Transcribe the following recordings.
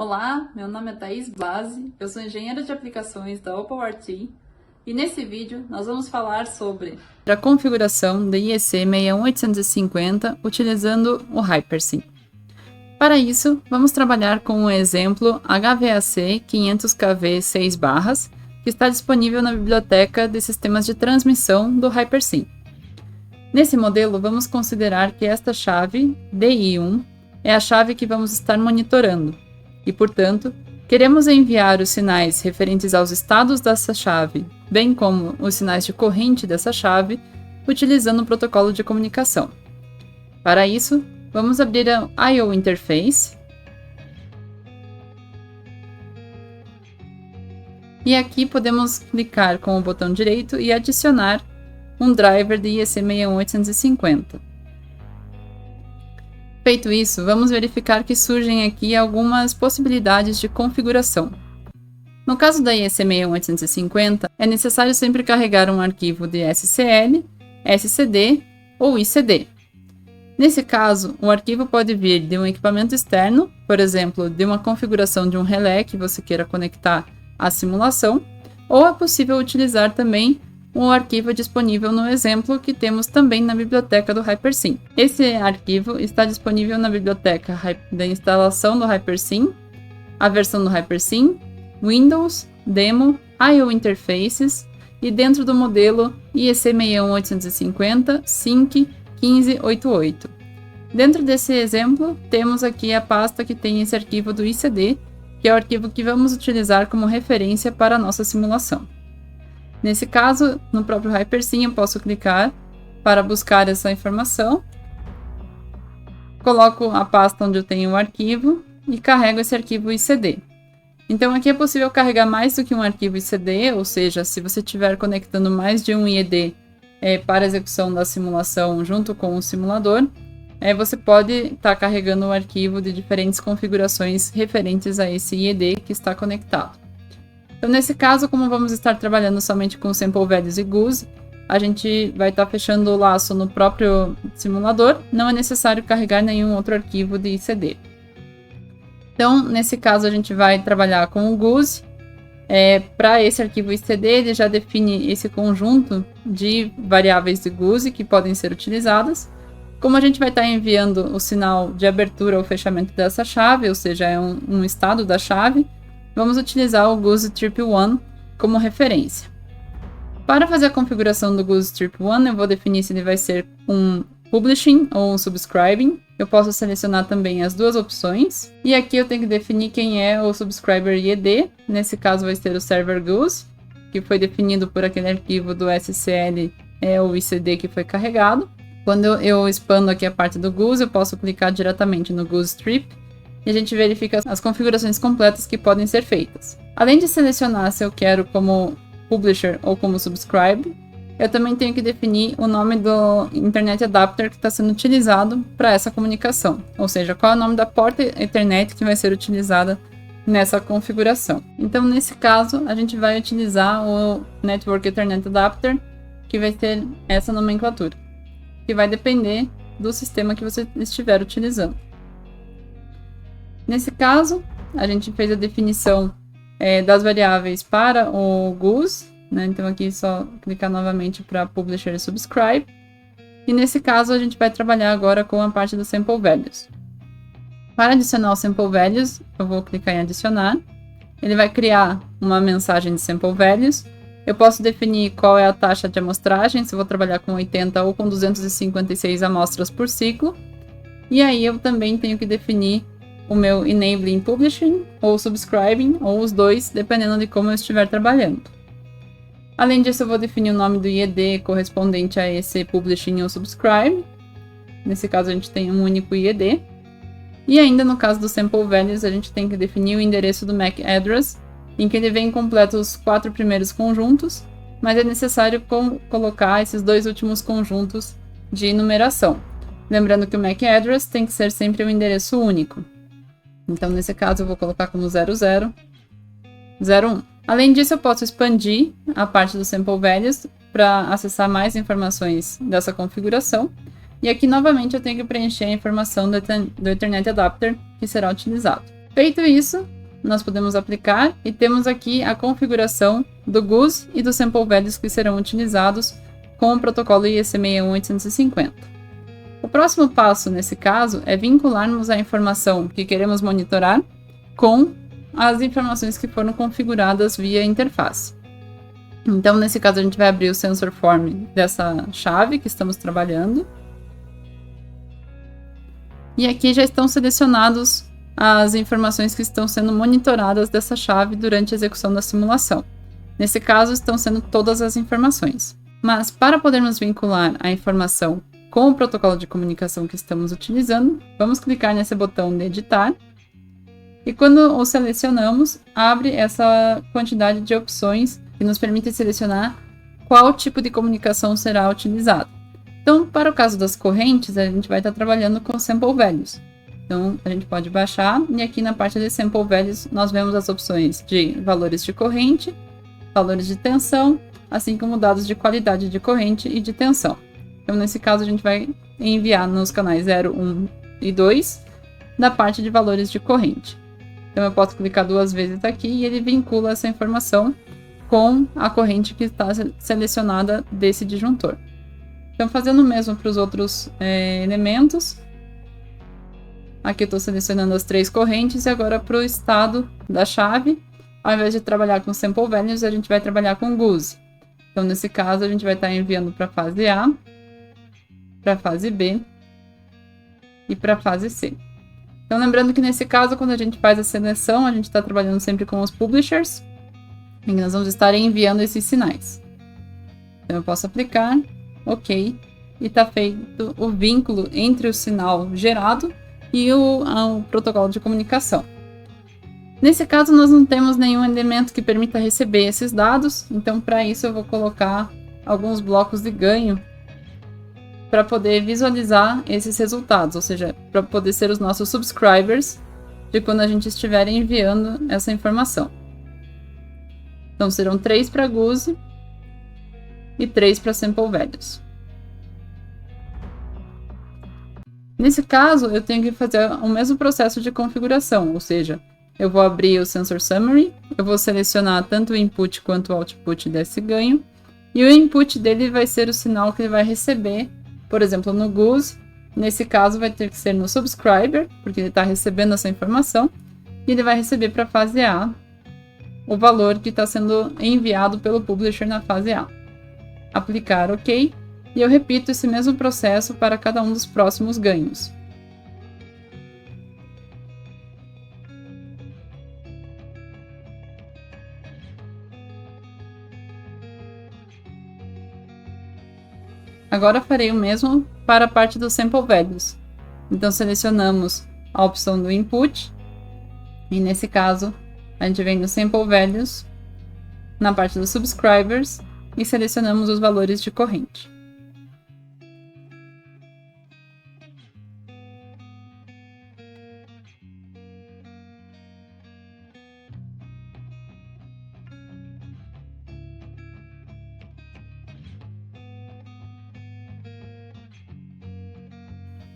Olá, meu nome é Thaís Blasi, eu sou engenheira de aplicações da OpenRT e nesse vídeo nós vamos falar sobre a configuração da IEC 61850 utilizando o HyperSync. Para isso, vamos trabalhar com o exemplo HVAC 500kV 6 barras, que está disponível na biblioteca de sistemas de transmissão do HyperSync. Nesse modelo, vamos considerar que esta chave DI1 é a chave que vamos estar monitorando. E, portanto, queremos enviar os sinais referentes aos estados dessa chave, bem como os sinais de corrente dessa chave, utilizando o protocolo de comunicação. Para isso, vamos abrir a I/O Interface. E aqui podemos clicar com o botão direito e adicionar um driver de IEC 61850. Feito isso, vamos verificar que surgem aqui algumas possibilidades de configuração. No caso da IEC 61850, é necessário sempre carregar um arquivo de SCL, SCD ou ICD. Nesse caso, o arquivo pode vir de um equipamento externo, por exemplo, de uma configuração de um relé que você queira conectar à simulação, ou é possível utilizar também um arquivo disponível no exemplo que temos também na biblioteca do HyperSync. Esse arquivo está disponível na biblioteca da instalação do HyperSync, a versão do HyperSync, Windows, Demo, I/O Interfaces e dentro do modelo IEC 61850 Sync 1588. Dentro desse exemplo, temos aqui a pasta que tem esse arquivo do ICD, que é o arquivo que vamos utilizar como referência para a nossa simulação. Nesse caso, no próprio HyperSync, eu posso clicar para buscar essa informação, coloco a pasta onde eu tenho o arquivo e carrego esse arquivo ICD. Então aqui é possível carregar mais do que um arquivo ICD, ou seja, se você estiver conectando mais de um IED para execução da simulação junto com o simulador, você pode estar carregando o arquivo de diferentes configurações referentes a esse IED que está conectado. Então, nesse caso, como vamos estar trabalhando somente com sample values e GUS, a gente vai estar fechando o laço no próprio simulador, não é necessário carregar nenhum outro arquivo de ICD. Então, nesse caso, a gente vai trabalhar com o GUS. Para esse arquivo ICD, ele já define esse conjunto de variáveis de GUS que podem ser utilizadas. Como a gente vai estar enviando o sinal de abertura ou fechamento dessa chave, ou seja, é um estado da chave, vamos utilizar o GUS Trip 1 como referência. Para fazer a configuração do GUS Trip 1, eu vou definir se ele vai ser um Publishing ou um Subscribing. Eu posso selecionar também as duas opções. E aqui eu tenho que definir quem é o Subscriber IED. Nesse caso vai ser o Server GUS, que foi definido por aquele arquivo do SCL ou ICD que foi carregado. Quando eu expando aqui a parte do GUS, eu posso clicar diretamente no GUS Trip e a gente verifica as configurações completas que podem ser feitas. Além de selecionar se eu quero como Publisher ou como Subscribe, eu também tenho que definir o nome do Internet Adapter que está sendo utilizado para essa comunicação, ou seja, qual é o nome da porta Ethernet que vai ser utilizada nessa configuração. Então, nesse caso, a gente vai utilizar o Network Ethernet Adapter, que vai ter essa nomenclatura, que vai depender do sistema que você estiver utilizando. Nesse caso, a gente fez a definição das variáveis para o GUS, né? Então aqui é só clicar novamente para Publisher e Subscribe. E nesse caso, a gente vai trabalhar agora com a parte do Sample Values. Para adicionar o Sample Values, eu vou clicar em Adicionar. Ele vai criar uma mensagem de Sample Values. Eu posso definir qual é a taxa de amostragem, se eu vou trabalhar com 80 ou com 256 amostras por ciclo. E aí eu também tenho que definir o meu Enabling Publishing ou Subscribing, ou os dois, dependendo de como eu estiver trabalhando. Além disso, eu vou definir o nome do IED correspondente a esse Publishing ou Subscribe. Nesse caso, a gente tem um único IED. E ainda no caso do Sample Values, a gente tem que definir o endereço do MAC Address, em que ele vem completo os 4 primeiros conjuntos, mas é necessário colocar esses 2 últimos conjuntos de numeração. Lembrando que o MAC Address tem que ser sempre um endereço único. Então, nesse caso, eu vou colocar como 0001. Além disso, eu posso expandir a parte do Sample Values para acessar mais informações dessa configuração. E aqui, novamente, eu tenho que preencher a informação do Ethernet Adapter que será utilizado. Feito isso, nós podemos aplicar e temos aqui a configuração do GUS e dos sample values que serão utilizados com o protocolo IEC61850. O próximo passo nesse caso é vincularmos a informação que queremos monitorar com as informações que foram configuradas via interface. Então, nesse caso, a gente vai abrir o sensor form dessa chave que estamos trabalhando. E aqui já estão selecionados as informações que estão sendo monitoradas dessa chave durante a execução da simulação. Nesse caso, estão sendo todas as informações. Mas, para podermos vincular a informação com o protocolo de comunicação que estamos utilizando, vamos clicar nesse botão de editar. E quando o selecionamos, abre essa quantidade de opções que nos permite selecionar qual tipo de comunicação será utilizado. Então, para o caso das correntes, a gente vai estar trabalhando com sample values. Então, a gente pode baixar e aqui na parte de sample values nós vemos as opções de valores de corrente, valores de tensão, assim como dados de qualidade de corrente e de tensão. Então, nesse caso, a gente vai enviar nos canais 0, 1 e 2 da parte de valores de corrente. Então, eu posso clicar 2 vezes aqui e ele vincula essa informação com a corrente que está selecionada desse disjuntor. Então, fazendo o mesmo para os outros elementos. Aqui eu estou selecionando as 3 correntes e agora para o estado da chave, ao invés de trabalhar com sample values, a gente vai trabalhar com GUS. Então, nesse caso, a gente vai estar enviando para a fase A, para a fase B e para a fase C. Então, lembrando que nesse caso, quando a gente faz a seleção, a gente está trabalhando sempre com os publishers, e nós vamos estar enviando esses sinais. Então, eu posso aplicar, OK, e está feito o vínculo entre o sinal gerado e o protocolo de comunicação. Nesse caso, nós não temos nenhum elemento que permita receber esses dados, então para isso eu vou colocar alguns blocos de ganho para poder visualizar esses resultados, ou seja, para poder ser os nossos subscribers de quando a gente estiver enviando essa informação. Então serão 3 para GUS e 3 para sample values. Nesse caso, eu tenho que fazer o mesmo processo de configuração, ou seja, eu vou abrir o Sensor Summary, eu vou selecionar tanto o input quanto o output desse ganho, e o input dele vai ser o sinal que ele vai receber, por exemplo, no GUS, nesse caso vai ter que ser no subscriber, porque ele está recebendo essa informação, e ele vai receber para a fase A o valor que está sendo enviado pelo publisher na fase A. Aplicar OK, e eu repito esse mesmo processo para cada um dos próximos ganhos. Agora farei o mesmo para a parte dos sample values. Então selecionamos a opção do input, e nesse caso a gente vem no sample values, na parte dos subscribers, e selecionamos os valores de corrente.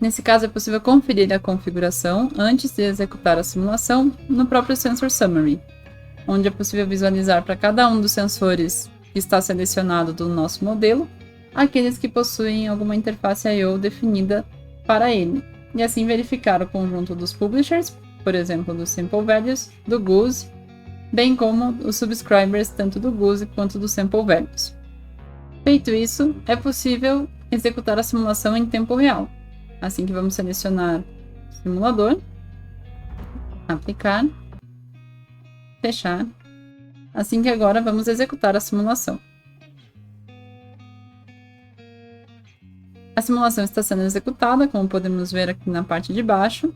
Nesse caso, é possível conferir a configuração antes de executar a simulação no próprio Sensor Summary, onde é possível visualizar para cada um dos sensores que está selecionado do nosso modelo, aqueles que possuem alguma interface I/O definida para ele, e assim verificar o conjunto dos publishers, por exemplo, dos sample values, do GUS, bem como os subscribers tanto do GUS quanto dos sample values. Feito isso, é possível executar a simulação em tempo real. Assim que vamos selecionar o simulador, aplicar, fechar. Assim que agora vamos executar a simulação. A simulação está sendo executada, como podemos ver aqui na parte de baixo.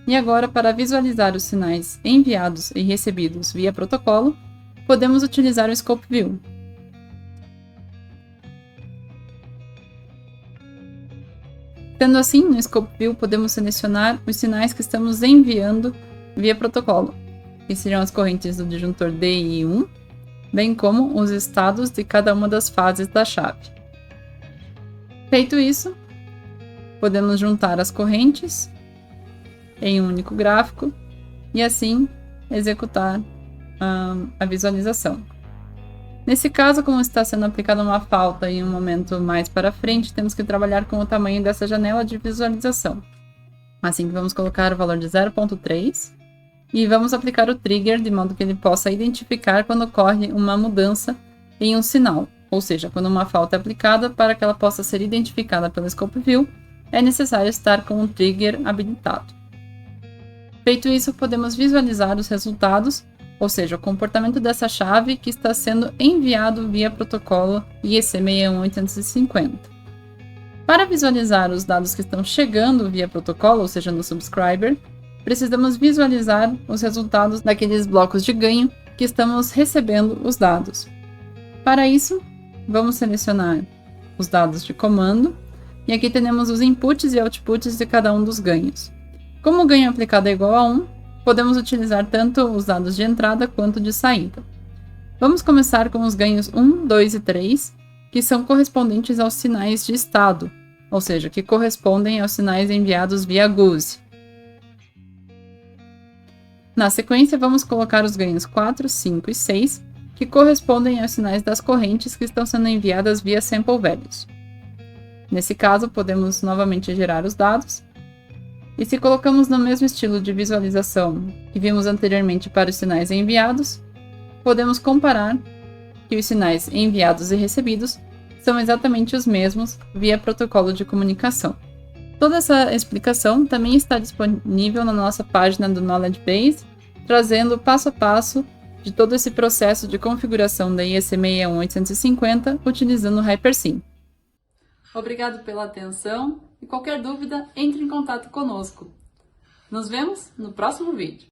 E agora, para visualizar os sinais enviados e recebidos via protocolo, podemos utilizar o Scope View. Sendo assim, no Scope View podemos selecionar os sinais que estamos enviando via protocolo, que seriam as correntes do disjuntor D e I1, bem como os estados de cada uma das fases da chave. Feito isso, podemos juntar as correntes em um único gráfico e assim executar a visualização. Nesse caso, como está sendo aplicada uma falta em um momento mais para frente, temos que trabalhar com o tamanho dessa janela de visualização. Assim que vamos colocar o valor de 0.3 e vamos aplicar o trigger de modo que ele possa identificar quando ocorre uma mudança em um sinal, ou seja, quando uma falta é aplicada, para que ela possa ser identificada pelo Scope View, é necessário estar com o trigger habilitado. Feito isso, podemos visualizar os resultados, ou seja, o comportamento dessa chave que está sendo enviado via protocolo IEC61850. Para visualizar os dados que estão chegando via protocolo, ou seja, no subscriber, precisamos visualizar os resultados daqueles blocos de ganho que estamos recebendo os dados. Para isso, vamos selecionar os dados de comando, e aqui temos os inputs e outputs de cada um dos ganhos. Como o ganho aplicado é igual a 1, podemos utilizar tanto os dados de entrada quanto de saída. Vamos começar com os ganhos 1, 2 e 3, que são correspondentes aos sinais de estado, ou seja, que correspondem aos sinais enviados via GUSE. Na sequência, vamos colocar os ganhos 4, 5 e 6, que correspondem aos sinais das correntes que estão sendo enviadas via Sample Values. Nesse caso, podemos novamente gerar os dados. E se colocamos no mesmo estilo de visualização que vimos anteriormente para os sinais enviados, podemos comparar que os sinais enviados e recebidos são exatamente os mesmos via protocolo de comunicação. Toda essa explicação também está disponível na nossa página do Knowledge Base, trazendo passo a passo de todo esse processo de configuração da IEC61850 utilizando o HyperSync. Obrigado pela atenção e qualquer dúvida, entre em contato conosco. Nos vemos no próximo vídeo.